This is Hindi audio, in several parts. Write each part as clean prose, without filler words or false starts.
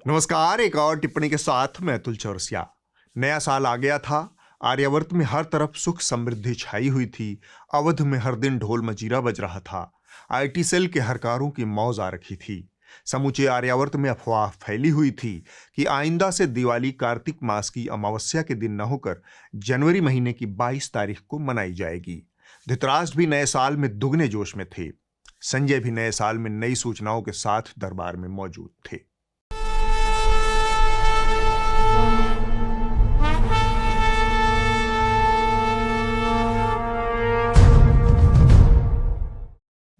नमस्कार। एक और टिप्पणी के साथ मैं अतुल चौरसिया। नया साल आ गया था। आर्यावर्त में हर तरफ सुख समृद्धि छाई हुई थी। अवध में हर दिन ढोल मजीरा बज रहा था। आईटी सेल के हरकारों की मौज आ रखी थी। समूचे आर्यावर्त में अफवाह फैली हुई थी कि आइंदा से दिवाली कार्तिक मास की अमावस्या के दिन न होकर जनवरी महीने की 22 तारीख को मनाई जाएगी। धृतराष्ट्र भी नए साल में दुगने जोश में थे। संजय भी नए साल में नई सूचनाओं के साथ दरबार में मौजूद थे।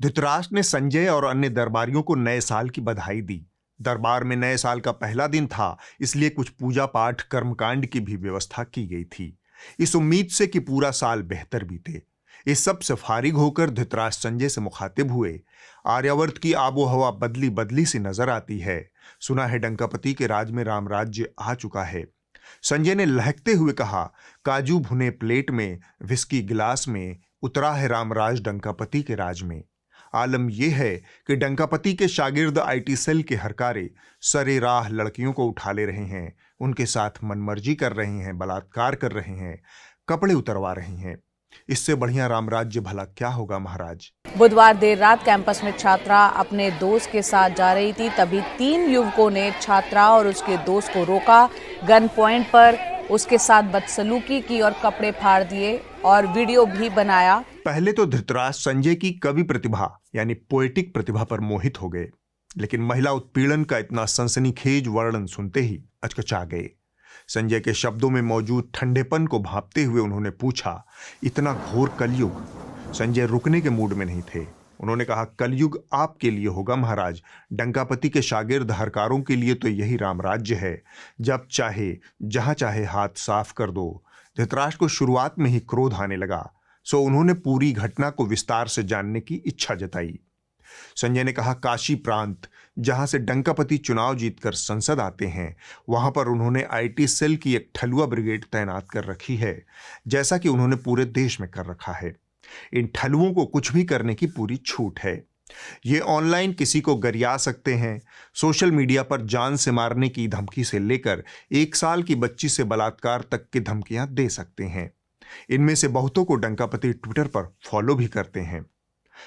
धृतराष्ट्र ने संजय और अन्य दरबारियों को नए साल की बधाई दी। दरबार में नए साल का पहला दिन था, इसलिए कुछ पूजा पाठ कर्मकांड की भी व्यवस्था की गई थी, इस उम्मीद से कि पूरा साल बेहतर बीते। इस सब से फारिग होकर धृतराष्ट्र संजय से मुखातिब हुए। आर्यावर्त की आबो हवा बदली बदली सी नजर आती है। सुना है डंकापति के राज में राम राज्य आ चुका है। संजय ने लहकते हुए कहा, काजू भुने प्लेट में, विस्की गिलास में, उतरा है रामराज डंकापति के राज में। आलम यह है कि डंकापति के शागिर्द आईटी सेल के हरकारे सरे राह लड़कियों को उठा ले रहे हैं, उनके साथ मनमर्जी कर रहे हैं, बलात्कार कर रहे हैं, कपड़े उतरवा रहे हैं। इससे बढ़िया रामराज्य भला क्या होगा महाराज। बुधवार देर रात कैंपस में छात्रा अपने दोस्त के साथ जा रही थी, तभी 3 युवकों ने छात्रा और उसके दोस्त को रोका, गन पॉइंट पर उसके साथ बदसलूकी की और कपड़े फाड़ दिए और वीडियो भी बनाया। पहले तो धृतराष्ट्र संजय की कवि प्रतिभा यानी पोएटिक प्रतिभा पर मोहित हो गए, लेकिन महिला उत्पीड़न का इतना सनसनीखेज वर्णन सुनते ही अचकचा गए। संजय के शब्दों में मौजूद ठंडेपन को भांपते हुए उन्होंने पूछा, इतना घोर कलयुग? संजय रुकने के मूड में नहीं थे। उन्होंने कहा, कलयुग आपके लिए होगा महाराज, डंकापति के शागिर्द हरकारों के लिए तो यही रामराज्य है, जब चाहे जहां चाहे हाथ साफ कर दो। धृतराष्ट्र को शुरुआत में ही क्रोध आने लगा, सो उन्होंने पूरी घटना को विस्तार से जानने की इच्छा जताई। संजय ने कहा, काशी प्रांत जहां से डंकापति चुनाव जीतकर संसद आते हैं, वहां पर उन्होंने आईटी सेल की एक ठलुआ ब्रिगेड तैनात कर रखी है, जैसा कि उन्होंने पूरे देश में कर रखा है। इन ठलुओं को कुछ भी करने की पूरी छूट है। ये ऑनलाइन किसी को गरिया सकते हैं, सोशल मीडिया पर जान से मारने की धमकी से लेकर 1 साल की बच्ची से बलात्कार तक की धमकियां दे सकते हैं। इनमें से बहुतों को डंकापति ट्विटर पर फॉलो भी करते हैं।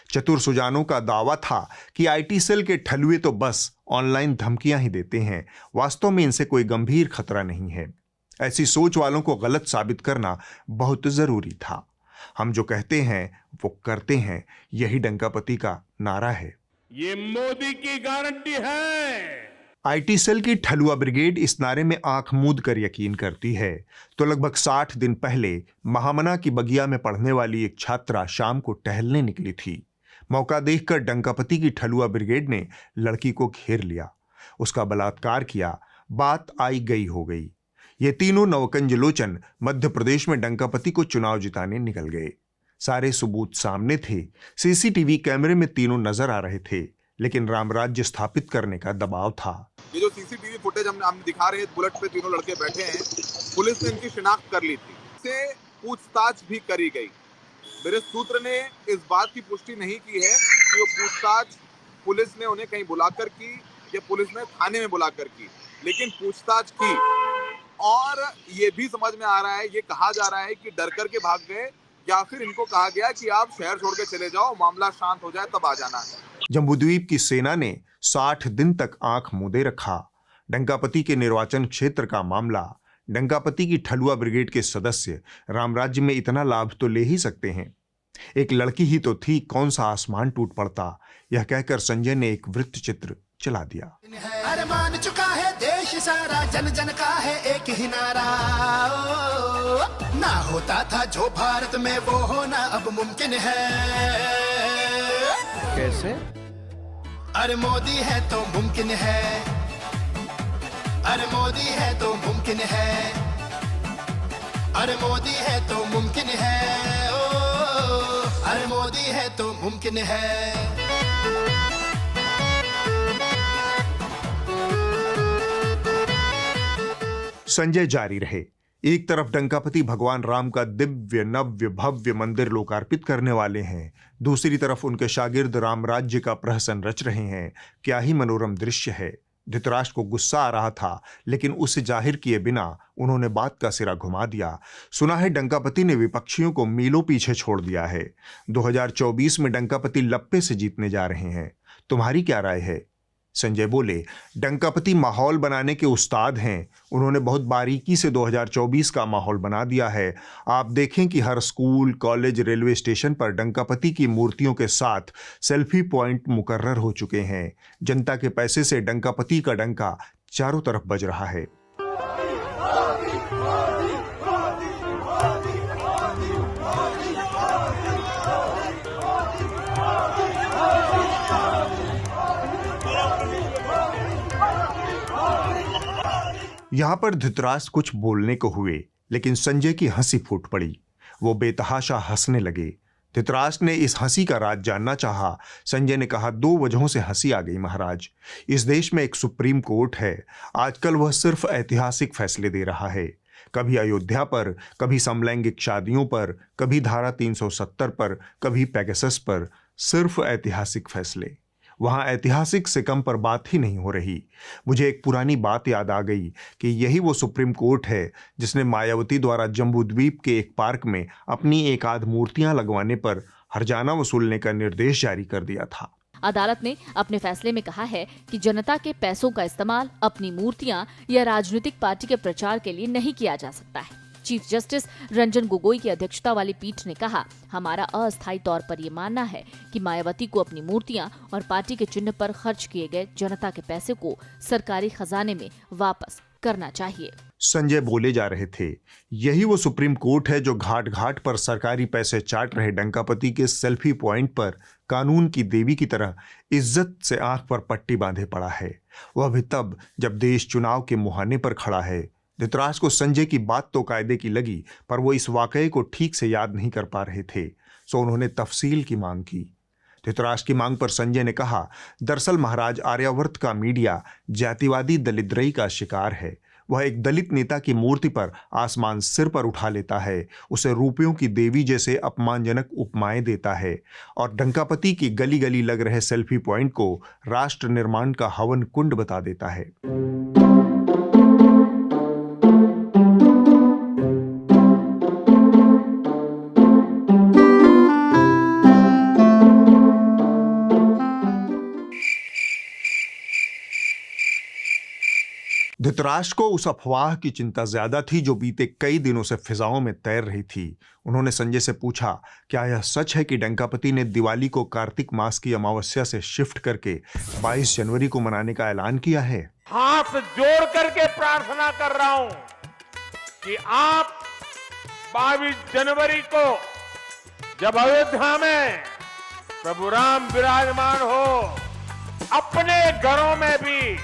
चतुर सुजानों का दावा था कि आईटी सेल के ठलुए तो बस ऑनलाइन धमकियां ही देते हैं, वास्तव में इनसे कोई गंभीर खतरा नहीं है। ऐसी सोच वालों को गलत साबित करना बहुत जरूरी था। हम जो कहते हैं वो करते हैं, यही डंकापति का नारा है। ये मोदी की गारंटी है। आईटी सेल की ठलुआ ब्रिगेड इस नारे में आंख मूंद कर यकीन करती है। तो लगभग 60 दिन पहले महामना की बगिया में पढ़ने वाली एक छात्रा शाम को टहलने निकली थी। मौका देखकर डंकापति की ठलुआ ब्रिगेड ने लड़की को घेर लिया, उसका बलात्कार किया। बात आई गई हो गई। ये तीनों नवकंज लोचन मध्य प्रदेश में डंकापति को चुनाव जिताने निकल गए। सारे सबूत सामने थे, सीसीटीवी कैमरे में तीनों नजर आ रहे थे, लेकिन रामराज्य स्थापित करने का दबाव था। ये जो सीसीटीवी फुटेज हम दिखा रहे हैं, बुलेट पे तीनों लड़के बैठे हैं, पुलिस ने इनकी शिनाख्त कर ली थी, से पूछताछ भी करी गई। मेरे सूत्र ने इस बात की पुष्टि नहीं की है कि वो पूछताछ पुलिस ने उन्हें कहीं बुलाकर की या पुलिस ने थाने में बुलाकर की, लेकिन पूछताछ की। और ये भी समझ में आ रहा है, ये कहा जा रहा है कि डर कर के भाग गए या फिर इनको कहा गया कि आप शहर छोड़ के चले जाओ, मामला शांत हो जाए तब आ जाना है। जम्बूद्वीप की सेना ने 60 दिन तक आंख मूंदे रखा। डंकापति के निर्वाचन क्षेत्र का मामला। डंकापति की ठलुआ ब्रिगेड के सदस्य रामराज्य में इतना लाभ तो ले ही सकते हैं। एक लड़की ही तो थी, कौन सा आसमान टूट पड़ता, यह कहकर संजय ने एक वृत्त चित्र चला दिया। अरे मान चुका है देश सारा, जन जन का है एक ही नारा। ना होता था जो भारत में वो होना अब मुमकिन है। कैसे? अरे मोदी है तो मुमकिन है, अरे मोदी है तो मुमकिन है, अरे मोदी है तो मुमकिन है, ओ अरे मोदी है तो मुमकिन है। संजय जारी रहे। एक तरफ डंकापति भगवान राम का दिव्य नव्य भव्य मंदिर लोकार्पित करने वाले हैं, दूसरी तरफ उनके शागिर्द राम राज्य का प्रहसन रच रहे हैं। क्या ही मनोरम दृश्य है। धृतराष्ट्र को गुस्सा आ रहा था, लेकिन उसे जाहिर किए बिना उन्होंने बात का सिरा घुमा दिया। सुना है डंकापति ने विपक्षियों को मीलों पीछे छोड़ दिया है। 2024 में डंकापति लप्पे से जीतने जा रहे हैं। तुम्हारी क्या राय है? संजय बोले, डंकापति माहौल बनाने के उस्ताद हैं। उन्होंने बहुत बारीकी से 2024 का माहौल बना दिया है। आप देखें कि हर स्कूल, कॉलेज, रेलवे स्टेशन पर डंकापति की मूर्तियों के साथ सेल्फी पॉइंट मुकर्रर हो चुके हैं। जनता के पैसे से डंकापति का डंका चारों तरफ बज रहा है। यहां पर धृतराष्ट्र कुछ बोलने को हुए, लेकिन संजय की हंसी फूट पड़ी। वो बेतहाशा हंसने लगे। धृतराष्ट्र ने इस हंसी का राज जानना चाहा। संजय ने कहा, 2 वजहों से हंसी आ गई महाराज। इस देश में एक सुप्रीम कोर्ट है। आजकल वह सिर्फ ऐतिहासिक फैसले दे रहा है। कभी अयोध्या पर, कभी समलैंगिक शादियों पर, कभी धारा 370 पर, कभी पेगासस पर। सिर्फ ऐतिहासिक फैसले। वहां ऐतिहासिक से कम पर बात ही नहीं हो रही। मुझे एक पुरानी बात याद आ गई कि यही वो सुप्रीम कोर्ट है जिसने मायावती द्वारा जम्बूद्वीप के एक पार्क में अपनी एक आध मूर्तियां लगवाने पर हर्जाना वसूलने का निर्देश जारी कर दिया था। अदालत ने अपने फैसले में कहा है कि जनता के पैसों का इस्तेमाल अपनी मूर्तियां या राजनीतिक पार्टी के प्रचार के लिए नहीं किया जा सकता है। चीफ जस्टिस रंजन गोगोई की अध्यक्षता वाली पीठ ने कहा, हमारा अस्थायी तौर पर ये मानना है कि मायावती को अपनी मूर्तियां और पार्टी के चिन्ह पर खर्च किए गए जनता के पैसे को सरकारी खजाने में वापस करना चाहिए। संजय बोले जा रहे थे, यही वो सुप्रीम कोर्ट है जो घाट घाट पर सरकारी पैसे चाट रहे डंकापति के सेल्फी पॉइंट पर कानून की देवी की तरह इज्जत से आंख पर पट्टी बांधे पड़ा है। वह भी तब जब देश चुनाव के मुहाने पर खड़ा है। धृतराष्ट्र को संजय की बात तो कायदे की लगी, पर वो इस वाकये को ठीक से याद नहीं कर पा रहे थे, सो उन्होंने तफसील की मांग की। धृतराष्ट्र की मांग पर संजय ने कहा, दरअसल महाराज, आर्यावर्त का मीडिया जातिवादी दलिद्रई का शिकार है। वह एक दलित नेता की मूर्ति पर आसमान सिर पर उठा लेता है, उसे रुपयों की देवी जैसे अपमानजनक उपमाएं देता है और डंकापति की गली गली लग रहे सेल्फी पॉइंट को राष्ट्र निर्माण का हवन कुंड बता देता है। धृतराष्ट्र को उस अफवाह की चिंता ज्यादा थी जो बीते कई दिनों से फिजाओं में तैर रही थी। उन्होंने संजय से पूछा, क्या यह सच है कि डंकापति ने दिवाली को कार्तिक मास की अमावस्या से शिफ्ट करके 22 जनवरी को मनाने का ऐलान किया है? हाथ जोड़ करके प्रार्थना कर रहा हूं कि आप 22 जनवरी को जब अयोध्या में प्रभु राम विराजमान हो, अपने घरों में भी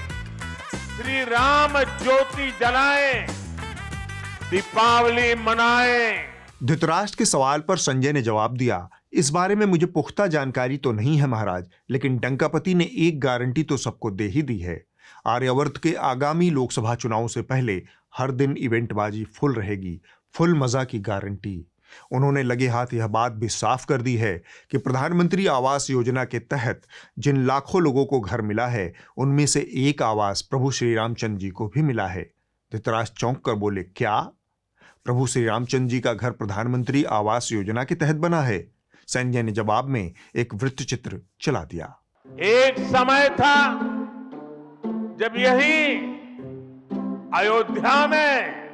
श्री राम ज्योति जलाएं, दीपावली मनाएं। धृतराष्ट्र के सवाल पर संजय ने जवाब दिया, इस बारे में मुझे पुख्ता जानकारी तो नहीं है महाराज, लेकिन डंकापति ने एक गारंटी तो सबको दे ही दी है। आर्यावर्त के आगामी लोकसभा चुनाव से पहले हर दिन इवेंटबाजी फुल रहेगी, फुल मजा की गारंटी। उन्होंने लगे हाथ यह बात भी साफ कर दी है कि प्रधानमंत्री आवास योजना के तहत जिन लाखों लोगों को घर मिला है, उनमें से एक आवास प्रभु श्री रामचंद्र जी को भी मिला है। धृतराष्ट्र चौंक कर बोले, क्या प्रभु श्री रामचंद्र जी का घर प्रधानमंत्री आवास योजना के तहत बना है? संजय ने जवाब में एक वृत्त चित्र चला दिया। एक समय था जब यही अयोध्या में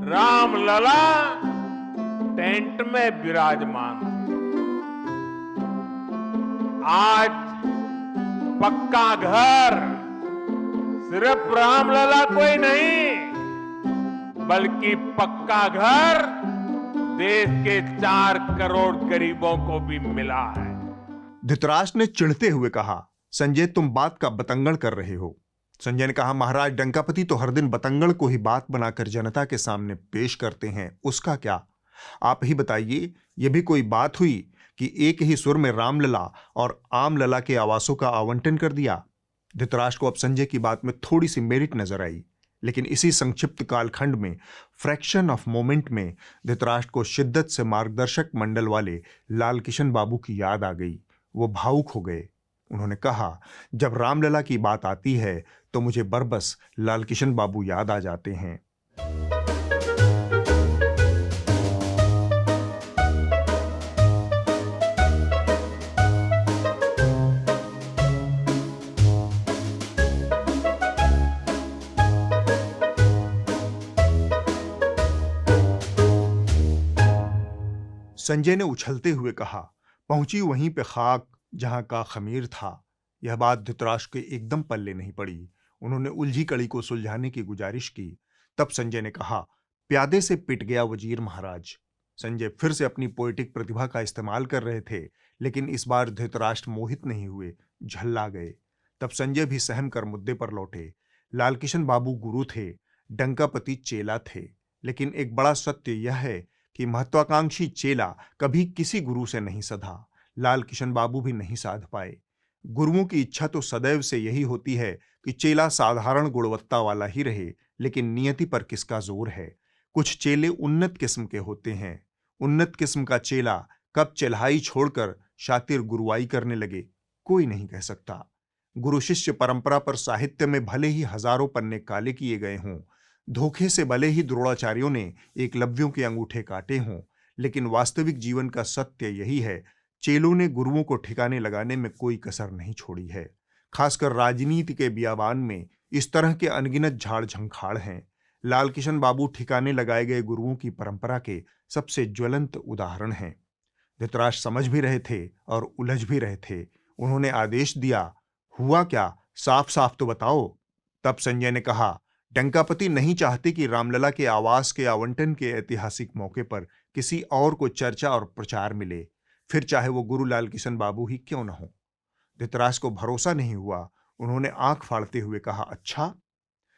रामलला टेंट में विराजमान थे। आज पक्का घर सिर्फ रामलला कोई नहीं, बल्कि पक्का घर देश के 4 करोड़ गरीबों को भी मिला है। धृतराष्ट्र ने चिढ़ते हुए कहा, संजय तुम बात का बतंगड़ कर रहे हो। संजय ने कहा, महाराज डंकापति तो हर दिन बतंगड़ को ही बात बनाकर जनता के सामने पेश करते हैं, उसका क्या? आप ही बताइए, यह भी कोई बात हुई कि एक ही सुर में रामलला और आमलला के आवासों का आवंटन कर दिया? धृतराष्ट्र को अब संजय की बात में थोड़ी सी मेरिट नजर आई, लेकिन इसी संक्षिप्त कालखंड में, फ्रैक्शन ऑफ मोमेंट में, धृतराष्ट्र को शिद्दत से मार्गदर्शक मंडल वाले लाल किशन बाबू की याद आ गई। वो भावुक हो गए। उन्होंने कहा, जब रामलला की बात आती है तो मुझे बरबस लालकिशन बाबू याद आ जाते हैं। संजय ने उछलते हुए कहा, पहुंची वहीं पे खाक जहां का खमीर था। यह बात धृतराष्ट्र के एकदम पल्ले नहीं पड़ी। उन्होंने उलझी कड़ी को सुलझाने की गुजारिश की। तब संजय ने कहा, प्यादे से पिट गया वजीर महाराज। संजय फिर से अपनी पोएटिक प्रतिभा का इस्तेमाल कर रहे थे, लेकिन इस बार धृतराष्ट्र मोहित नहीं हुए, झल्ला गए। तब संजय भी सहम कर मुद्दे पर लौटे। लालकिशन बाबू गुरु थे, डंकापति चेला थे, लेकिन एक बड़ा सत्य यह है कि महत्वाकांक्षी चेला कभी किसी गुरु से नहीं सधा। लालकिशन बाबू भी नहीं साध पाए। गुरुओं की इच्छा तो सदैव से यही होती है कि चेला साधारण गुणवत्ता वाला ही रहे, लेकिन नियति पर किसका जोर है। कुछ चेले उन्नत किस्म के होते हैं। उन्नत किस्म का चेला कब चेल्हाई छोड़कर शातिर गुरुआई करने लगे, कोई नहीं कह सकता। गुरु शिष्य परंपरा पर साहित्य में भले ही हजारों पन्ने काले किए गए हों, धोखे से भले ही द्रोणाचार्यों ने एकलव्यों के अंगूठे काटे हों, लेकिन वास्तविक जीवन का सत्य यही है, चेलों ने गुरुओं को ठिकाने लगाने में कोई कसर नहीं छोड़ी है। खासकर राजनीति के बियाबान में इस तरह के अनगिनत झाड़ झंखाड़ हैं। लालकिशन बाबू ठिकाने लगाए गए गुरुओं की परंपरा के सबसे ज्वलंत उदाहरण हैं। धृतराष्ट्र समझ भी रहे थे और उलझ भी रहे थे। उन्होंने आदेश दिया, हुआ क्या, साफ साफ तो बताओ। तब संजय ने कहा, डंकापति नहीं चाहते कि रामलला के आवास के आवंटन के ऐतिहासिक मौके पर किसी और को चर्चा और प्रचार मिले, फिर चाहे वो गुरु लालकिशन बाबू ही क्यों न हो। धृतराष्ट्र को भरोसा नहीं हुआ। उन्होंने आंख फाड़ते हुए कहा, अच्छा।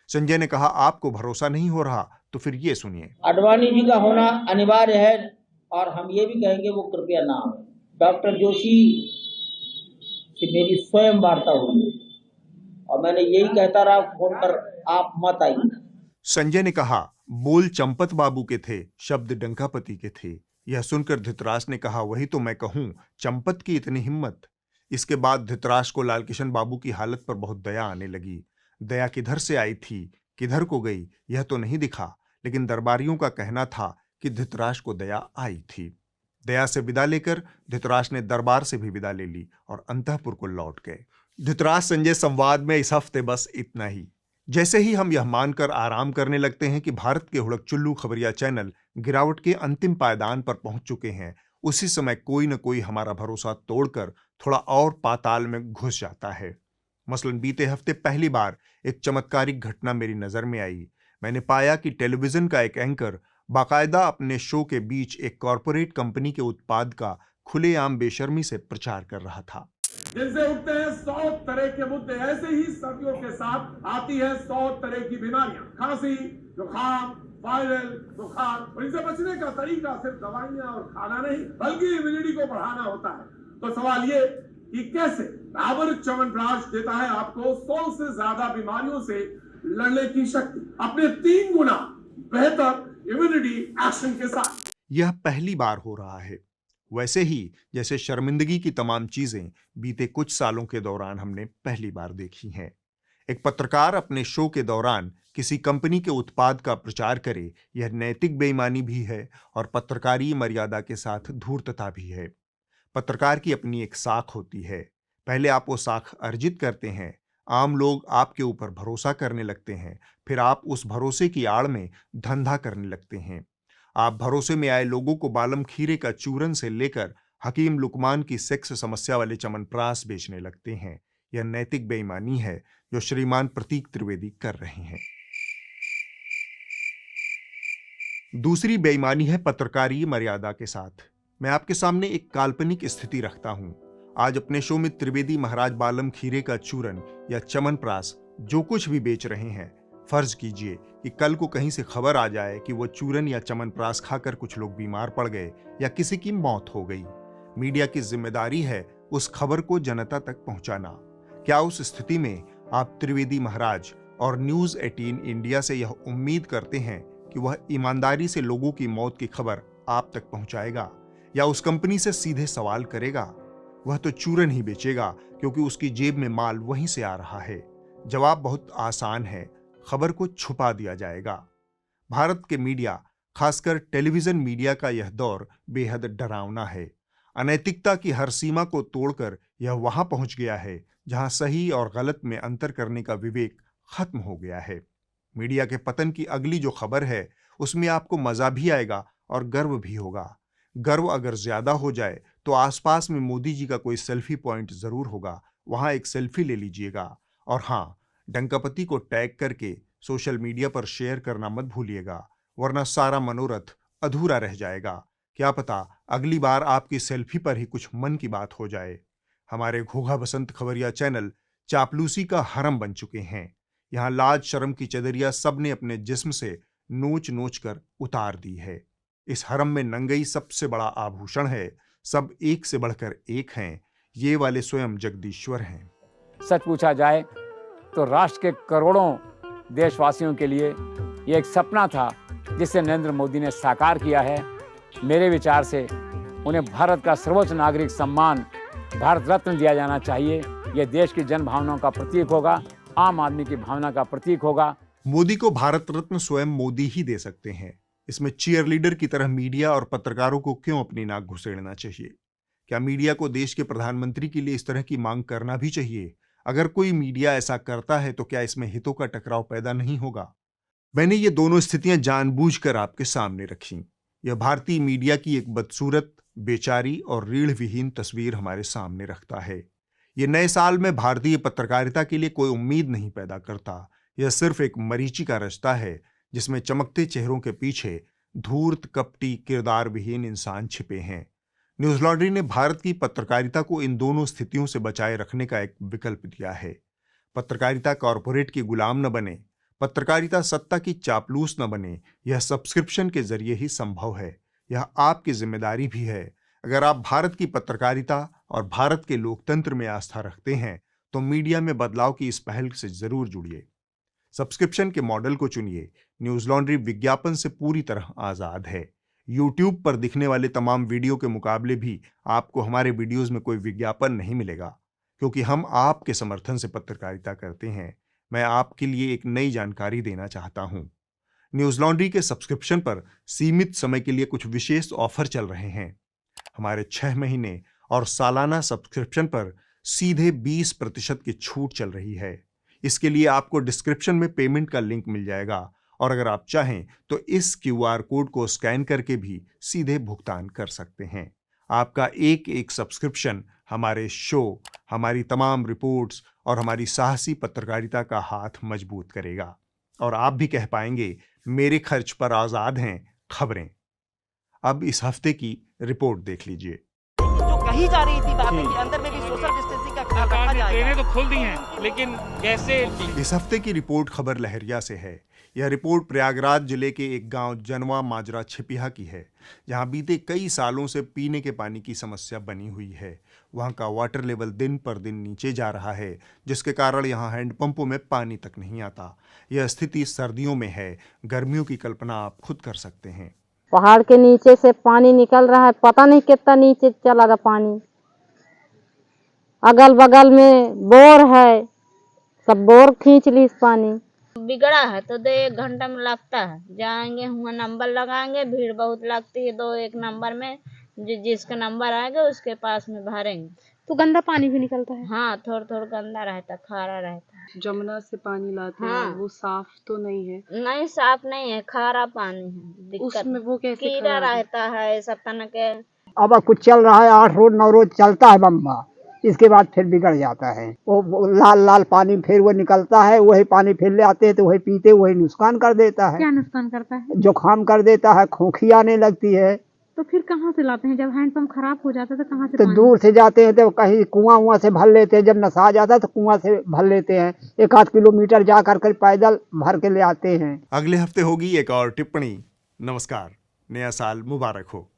संजय ने कहा, आपको भरोसा नहीं हो रहा तो फिर ये सुनिए। आडवाणी जी का होना अनिवार्य है और हम ये भी कहेंगे वो कृपया ना हो। डॉक्टर जोशी से मेरी स्वयं वार्ता हुई और मैंने यही कहता रहा फोन पर, आप मत आइए। संजय ने कहा, बोल चंपत बाबू के थे, शब्द डंकापति के थे। यह सुनकर धृतराष्ट्र ने कहा, वही तो मैं कहूं, चंपत की इतनी हिम्मत। इसके बाद धृतराष्ट्र को लालकिशन बाबू की हालत पर बहुत दया आने लगी। दया किधर से आई थी, किधर को गई, यह तो नहीं दिखा, लेकिन दरबारियों का कहना था कि धृतराष्ट्र को दया आई थी। दया से विदा लेकर धृतराष्ट्र ने दरबार से भी विदा ले ली और अंतःपुर को लौट गए। धृतराष्ट्र संजय संवाद में इस हफ्ते बस इतना ही। जैसे ही हम यह मानकर आराम करने लगते हैं कि भारत के हुड़क-चुल्लू खबरिया चैनल गिरावट के अंतिम पायदान पर पहुंच चुके हैं, उसी समय कोई न कोई हमारा भरोसा तोड़कर थोड़ा और पाताल में घुस जाता है। मसलन बीते हफ्ते पहली बार एक चमत्कारिक घटना मेरी नजर में आई। मैंने पाया कि टेलीविजन का एक एंकर बाकायदा अपने शो के बीच एक कॉरपोरेट कंपनी के उत्पाद का खुलेआम बेशर्मी से प्रचार कर रहा था। जिनसे उठते हैं 100 तरह के मुद्दे, ऐसे ही सर्दियों के साथ आती है 100 तरह की बीमारियां, खांसी, जुकाम, वायरल, बुखार। और इनसे बचने का तरीका सिर्फ दवाइयां और खाना नहीं, बल्कि इम्यूनिटी को बढ़ाना होता है। तो सवाल ये कि कैसे डाबर च्यवनप्राश देता है आपको 100 से ज्यादा बीमारियों से लड़ने की शक्ति, अपने 3 गुना बेहतर इम्यूनिटी एक्शन के साथ। यह पहली बार हो रहा है, वैसे ही जैसे शर्मिंदगी की तमाम चीजें बीते कुछ सालों के दौरान हमने पहली बार देखी हैं। एक पत्रकार अपने शो के दौरान किसी कंपनी के उत्पाद का प्रचार करे, यह नैतिक बेईमानी भी है और पत्रकारी मर्यादा के साथ धूर्तता भी है। पत्रकार की अपनी एक साख होती है। पहले आप वो साख अर्जित करते हैं, आम लोग आपके ऊपर भरोसा करने लगते हैं, फिर आप उस भरोसे की आड़ में धंधा करने लगते हैं। आप भरोसे में आए लोगों को बालम खीरे का चूरन से लेकर हकीम लुकमान की सेक्स समस्या वाले चमनप्राश बेचने लगते हैं। यह नैतिक बेईमानी है जो श्रीमान प्रतीक त्रिवेदी कर रहे हैं। दूसरी बेईमानी है पत्रकारी मर्यादा के साथ। मैं आपके सामने एक काल्पनिक स्थिति रखता हूं। आज अपने शो में त्रिवेदी महाराज बालम खीरे का चूरन या चमनप्राश जो कुछ भी बेच रहे हैं, फर्ज कीजिए कि कल को कहीं से खबर आ जाए कि वो चूरन या चमनप्राश खाकर कुछ लोग बीमार पड़ गए या किसी की मौत हो गई। मीडिया की जिम्मेदारी है उस खबर को जनता तक पहुंचाना। क्या उस स्थिति में आप त्रिवेदी महाराज और न्यूज 18 इंडिया से यह उम्मीद करते हैं कि वह ईमानदारी से लोगों की मौत की खबर आप तक पहुंचाएगा या उस कंपनी से सीधे सवाल करेगा? वह तो चूरन ही बेचेगा क्योंकि उसकी जेब में माल वहीं से आ रहा है। जवाब बहुत आसान है, खबर को छुपा दिया जाएगा। भारत के मीडिया, खासकर टेलीविजन मीडिया का यह दौर बेहद डरावना है। अनैतिकता की हर सीमा को तोड़कर यह वहां पहुंच गया है जहां सही और गलत में अंतर करने का विवेक खत्म हो गया है। मीडिया के पतन की अगली जो खबर है उसमें आपको मजा भी आएगा और गर्व भी होगा। गर्व अगर ज्यादा हो जाए तो आसपास में मोदी जी का कोई सेल्फी पॉइंट जरूर होगा, वहां एक सेल्फी ले लीजिएगा। और हाँ, डंकापति को टैग करके सोशल मीडिया पर शेयर करना मत भूलिएगा, वरना सारा मनोरथ अधूरा रह जाएगा। क्या पता अगली बार आपकी सेल्फी पर ही कुछ मन की बात हो जाए। हमारे घोघा बसंत खबरिया चैनल चापलूसी का हरम बन चुके हैं। यहाँ लाज शर्म की चदरिया सबने अपने जिस्म से नोच नोच कर उतार दी है। इस हरम में नंगई सबसे बड़ा आभूषण है। सब एक से बढ़कर एक हैं। ये वाले स्वयं जगदीश्वर हैं। सच पूछा जाए तो राष्ट्र के करोड़ों देशवासियों के लिए ये एक सपना था जिसे नरेंद्र मोदी ने साकार किया है। मेरे विचार से उन्हें भारत का सर्वोच्च नागरिक सम्मान भारत रत्न दिया जाना चाहिए। यह देश की जन भावनाओं का प्रतीक होगा, आम आदमी की भावना का प्रतीक होगा। मोदी को भारत रत्न स्वयं मोदी ही दे सकते हैं। इसमें चीयरलीडर की तरह मीडिया और पत्रकारों को क्यों अपनी नाक घुसेड़ना चाहिए? क्या मीडिया को देश के प्रधानमंत्री के लिए इस तरह की मांग करना भी चाहिए? अगर कोई मीडिया ऐसा करता है तो क्या इसमें हितों का टकराव पैदा नहीं होगा? मैंने ये दोनों स्थितियां जानबूझकर आपके सामने रखी। यह भारतीय मीडिया की एक बदसूरत, बेचारी और रीढ़ विहीन तस्वीर हमारे सामने रखता है। ये नए साल में भारतीय पत्रकारिता के लिए कोई उम्मीद नहीं पैदा करता। यह सिर्फ एक मरीचिका रचता है जिसमें चमकते चेहरों के पीछे धूर्त, कपटी, किरदार विहीन इंसान छिपे हैं। न्यूज लॉन्ड्री ने भारत की पत्रकारिता को इन दोनों स्थितियों से बचाए रखने का एक विकल्प दिया है। पत्रकारिता कॉरपोरेट की गुलाम न बने, पत्रकारिता सत्ता की चापलूस न बने, यह सब्सक्रिप्शन के जरिए ही संभव है। यह आपकी जिम्मेदारी भी है। अगर आप भारत की पत्रकारिता और भारत के लोकतंत्र में आस्था रखते हैं तो मीडिया में बदलाव की इस पहल से जरूर जुड़िए। सब्सक्रिप्शन के मॉडल को चुनिए। न्यूज लॉन्ड्री विज्ञापन से पूरी तरह आजाद है। यूट्यूब पर दिखने वाले तमाम वीडियो के मुकाबले भी आपको हमारे वीडियोस में कोई विज्ञापन नहीं मिलेगा, क्योंकि हम आपके समर्थन से पत्रकारिता करते हैं। मैं आपके लिए एक नई जानकारी देना चाहता हूं। न्यूज लॉन्ड्री के सब्सक्रिप्शन पर सीमित समय के लिए कुछ विशेष ऑफर चल रहे हैं। हमारे 6 महीने और सालाना सब्सक्रिप्शन पर सीधे 20% की छूट चल रही है। इसके लिए आपको डिस्क्रिप्शन में पेमेंट का लिंक मिल जाएगा और अगर आप चाहें तो इस QR कोड को स्कैन करके भी सीधे भुगतान कर सकते हैं। आपका एक एक सब्सक्रिप्शन हमारे शो, हमारी तमाम रिपोर्ट्स और हमारी साहसी पत्रकारिता का हाथ मजबूत करेगा और आप भी कह पाएंगे, मेरे खर्च पर आजाद हैं खबरें। अब इस हफ्ते की रिपोर्ट देख लीजिए। जो कही जा रही थी बातें कि अंदर में भी सोशल डिस्टेंसिंग का ख्याल रखा जाएगा। ट्रेनें तो खुल दी हैं, लेकिन कैसे? इस हफ्ते की रिपोर्ट खबर लहरिया से है। यह रिपोर्ट प्रयागराज जिले के एक गांव जनवा माजरा छिपिया की है, जहां बीते कई सालों से पीने के पानी की समस्या बनी हुई है। वहां का वाटर लेवल दिन पर दिन नीचे जा रहा है, जिसके कारण यहां हैंडपंपों में पानी तक नहीं आता। यह स्थिति सर्दियों में है, गर्मियों की कल्पना आप खुद कर सकते हैं। पहाड़ के नीचे से पानी निकल रहा है, पता नहीं कितना नीचे चला गया पानी। अगल बगल में बोर है, सब बोर खींच ली इस पानी। बिगड़ा है तो 1 घंटा में लगता है। जाएंगे हुआ नंबर लगाएंगे, भीड़ बहुत लगती है 2-1 नंबर में। जिसका नंबर आएगा उसके पास में भरेंगे। तो गंदा पानी भी निकलता है? हाँ, थोड़ा थोड़ा गंदा रहता, खारा रहता है। जमुना से पानी लाते हाँ। हैं, वो साफ तो नहीं है? नहीं, साफ नहीं है, खारा पानी है। दिक्कत उसमें वो कैसे कीड़ा रहता है सब तरह के। अब कुछ चल रहा है, 8 रोज 9 रोज चलता है बम्बा, इसके बाद फिर बिगड़ जाता है। वो लाल लाल पानी फिर वो निकलता है, वही पानी फिर ले आते हैं तो वही पीते, वही नुकसान कर देता है। क्या नुकसान करता है? जुकाम कर देता है, खोखी आने लगती है। तो फिर कहाँ से लाते हैं? जब हैंडपंप खराब हो जाता है तो कहाँ से? तो दूर से जाते हैं, तो कहीं कुआं से भर लेते हैं। जब नशा आ जाता है तो कुआं से भर लेते हैं। 1-8 किलोमीटर जा कर पैदल भर के ले आते हैं। अगले हफ्ते होगी एक और टिप्पणी। नमस्कार, नया साल मुबारक हो।